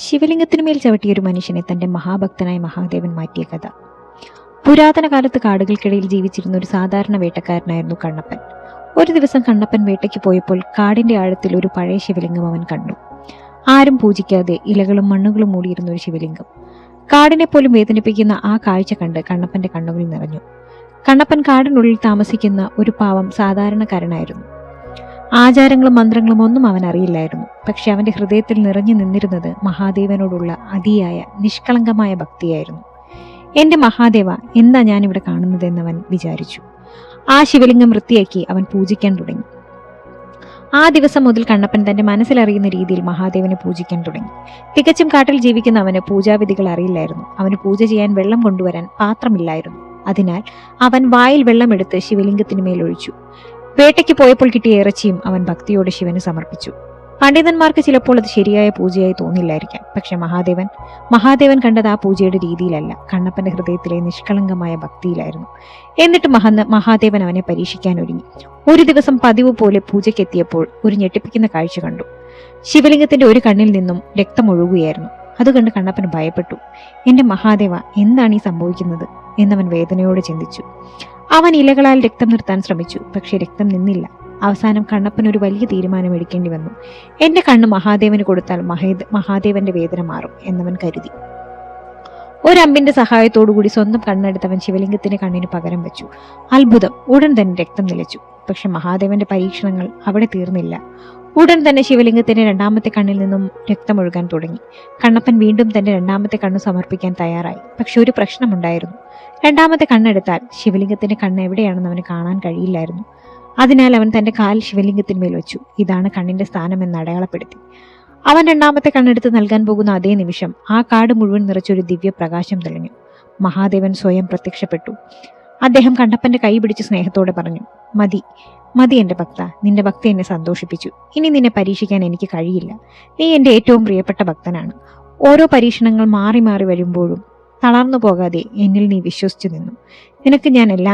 ശിവലിംഗത്തിനുമേൽ ചവിട്ടിയൊരു മനുഷ്യനെ തന്റെ മഹാഭക്തനായ മഹാദേവൻ മാറ്റിയ കഥ. പുരാതന കാലത്ത് കാടുകൾക്കിടയിൽ ജീവിച്ചിരുന്ന ഒരു സാധാരണ വേട്ടക്കാരനായിരുന്നു കണ്ണപ്പൻ. ഒരു ദിവസം കണ്ണപ്പൻ വേട്ടയ്ക്ക് പോയപ്പോൾ കാടിന്റെ ആഴത്തിൽ ഒരു പഴയ ശിവലിംഗം അവൻ കണ്ടു. ആരും പൂജിക്കാതെ ഇലകളും മണ്ണുകളും മൂടിയിരുന്ന ഒരു ശിവലിംഗം. കാടിനെ പോലും വേദനിപ്പിക്കുന്ന ആ കാഴ്ച കണ്ട് കണ്ണപ്പന്റെ കണ്ണുകൾ നിറഞ്ഞു. കണ്ണപ്പൻ കാടിനുള്ളിൽ താമസിക്കുന്ന ഒരു പാവം സാധാരണക്കാരനായിരുന്നു. ആചാരങ്ങളും മന്ത്രങ്ങളും ഒന്നും അവൻ അറിയില്ലായിരുന്നു. പക്ഷെ അവന്റെ ഹൃദയത്തിൽ നിറഞ്ഞു നിന്നിരുന്നത് മഹാദേവനോടുള്ള അതിയായ നിഷ്കളങ്കമായ ഭക്തിയായിരുന്നു. എന്റെ മഹാദേവ, എന്താ ഞാനിവിടെ കാണുന്നതെന്നവൻ വിചാരിച്ചു. ആ ശിവലിംഗം വൃത്തിയാക്കി അവൻ പൂജിക്കാൻ തുടങ്ങി. ആ ദിവസം മുതൽ കണ്ണപ്പൻ തന്റെ മനസ്സിലറിയുന്ന രീതിയിൽ മഹാദേവനെ പൂജിക്കാൻ തുടങ്ങി. തികച്ചും കാട്ടിൽ ജീവിക്കുന്ന അവന് പൂജാവിധികൾ അറിയില്ലായിരുന്നു. അവന് പൂജ ചെയ്യാൻ വെള്ളം കൊണ്ടുവരാൻ പാത്രമില്ലായിരുന്നു. അതിനാൽ അവൻ വായിൽ വെള്ളമെടുത്ത് ശിവലിംഗത്തിന് മേലൊഴിച്ചു. വേട്ടയ്ക്ക് പോയപ്പോൾ കിട്ടിയ ഇറച്ചിയും അവൻ ഭക്തിയോടെ ശിവന് സമർപ്പിച്ചു. പണ്ഡിതന്മാർക്ക് ചിലപ്പോൾ അത് ശരിയായ പൂജയായി തോന്നില്ലായിരിക്കാം. പക്ഷെ മഹാദേവൻ കണ്ടത് ആ പൂജയുടെ രീതിയിലല്ല, കണ്ണപ്പന്റെ ഹൃദയത്തിലെ നിഷ്കളങ്കമായ ഭക്തിയിലായിരുന്നു. എന്നിട്ട് മഹാദേവൻ അവനെ പരീക്ഷിക്കാൻ ഒരുങ്ങി. ഒരു ദിവസം പതിവ് പോലെ പൂജയ്ക്കെത്തിയപ്പോൾ ഒരു ഞെട്ടിപ്പിക്കുന്ന കാഴ്ച കണ്ടു. ശിവലിംഗത്തിന്റെ ഒരു കണ്ണിൽ നിന്നും രക്തം ഒഴുകുകയായിരുന്നു. അത് കണ്ട് കണ്ണപ്പൻ ഭയപ്പെട്ടു. എന്റെ മഹാദേവ, എന്താണ് ഈ സംഭവിക്കുന്നത് എന്നവൻ വേദനയോടെ ചിന്തിച്ചു. അവൻ ഇലകളാൽ രക്തം നിർത്താൻ ശ്രമിച്ചു. പക്ഷെ രക്തം നിന്നില്ല. അവസാനം കണ്ണപ്പൻ ഒരു വലിയ തീരുമാനം എടുക്കേണ്ടി വന്നു. എന്റെ കണ്ണ് മഹാദേവന് കൊടുത്താൽ മഹാദേവന്റെ വേദന മാറും എന്നവൻ കരുതി. ഒരമ്പിന്റെ സഹായത്തോടുകൂടി സ്വന്തം കണ്ണെടുത്തവൻ ശിവലിംഗത്തിന്റെ കണ്ണിന് പകരം വെച്ചു. അത്ഭുതം! ഉടൻ തന്നെ രക്തം നിലച്ചു. പക്ഷെ മഹാദേവന്റെ പരീക്ഷണങ്ങൾ അവിടെ തീർന്നില്ല. ഉടൻ തന്നെ ശിവലിംഗത്തിന്റെ രണ്ടാമത്തെ കണ്ണിൽ നിന്നും രക്തമൊഴുകാൻ തുടങ്ങി. കണ്ണപ്പൻ വീണ്ടും തന്റെ രണ്ടാമത്തെ കണ്ണ് സമർപ്പിക്കാൻ തയ്യാറായി. പക്ഷെ ഒരു പ്രശ്നമുണ്ടായിരുന്നു. രണ്ടാമത്തെ കണ്ണെടുത്താൽ ശിവലിംഗത്തിന്റെ കണ്ണ് എവിടെയാണെന്ന് അവന് കാണാൻ കഴിയില്ലായിരുന്നു. അതിനാൽ അവൻ തന്റെ കാൽ ശിവലിംഗത്തിന്മേൽ വെച്ചു. ഇതാണ് കണ്ണിന്റെ സ്ഥാനമെന്ന് അടയാളപ്പെടുത്തി. അവൻ രണ്ടാമത്തെ കണ്ണെടുത്ത് നൽകാൻ പോകുന്ന അതേ നിമിഷം ആ കാട് മുഴുവൻ നിറച്ചൊരു ദിവ്യ പ്രകാശം തെളിഞ്ഞു. മഹാദേവൻ സ്വയം പ്രത്യക്ഷപ്പെട്ടു. അദ്ദേഹം കണ്ണപ്പന്റെ കൈ പിടിച്ച് സ്നേഹത്തോടെ പറഞ്ഞു, മതി മതി എന്റെ ഭക്ത, നിന്റെ ഭക്തി എന്നെ സന്തോഷിപ്പിച്ചു. ഇനി നിന്നെ പരീക്ഷിക്കാൻ എനിക്ക് കഴിയില്ല. നീ എന്റെ ഏറ്റവും പ്രിയപ്പെട്ട ഭക്തനാണ്. ഓരോ പരീക്ഷണങ്ങൾ മാറി മാറി വരുമ്പോഴും തളർന്നു പോകാതെ എന്നിൽ നീ വിശ്വസിച്ചു നിന്നു. നിനക്ക് ഞാൻ എല്ലാ